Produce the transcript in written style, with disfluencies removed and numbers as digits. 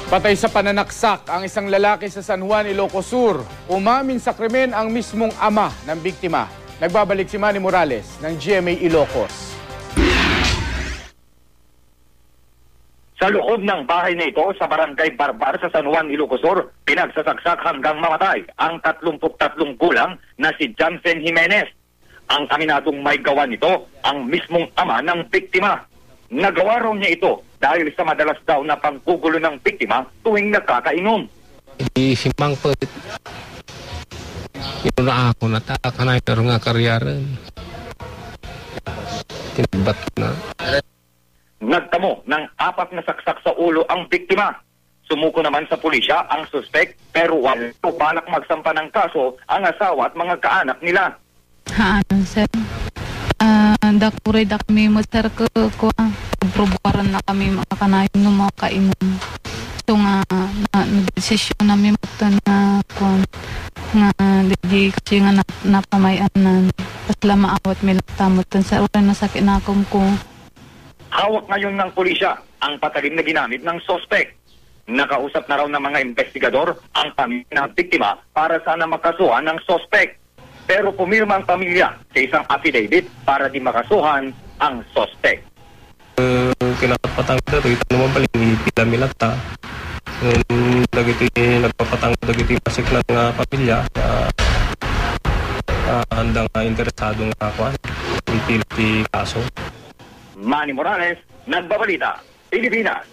Patay sa pananaksak ang isang lalaki sa San Juan, Ilocos Sur. Umamin sa krimen ang mismong ama ng biktima. Nagbabalik si Manny Morales ng GMA Ilocos. Sa loob ng bahay na ito sa Barangay Barbar sa San Juan, Ilocos Sur, pinagsasaksak hanggang mamatay ang 33 gulang na si Jansen Jimenez. Ang aminadong may gawa nito ang mismong ama ng biktima. Nagawa raw niya ito dahil sa madalas daw na panggugulo ng biktima tuwing nakakainom. Di simang po. Yun na ako natakanay pero nga karyaran. Tinabat na. Nagtamo ng 4 na saksak sa ulo ang biktima. Sumuko naman sa pulisya ang suspect pero wala balak magsampa ng kaso ang asawa at mga kaanak nila. Sir? Dakuray da kami mo sir ko probukaran na kami makakanayon ng mga kainom. So nga na-desisyon namin magta na nga di kasi nga napamayanan. Pasla maawat may lagtamutan sa ulan na sakit na akong ko. Hawak ngayon ng pulisya ang patalim na ginamit ng suspect. Nakausap na raw ng mga investigador ang pamilya ng biktima para sana makasuhan ng suspect. Pero pumirma ang pamilya sa isang affidavit para di makasuhan ang suspect. Kinapatang dito, ito naman pala pila milata. Dagiti nagpapatang dagiti masik ng pamilya. Handang interesado nga ako ipiliti kaso. Manny Morales, Nagbabalita, Pilipinas.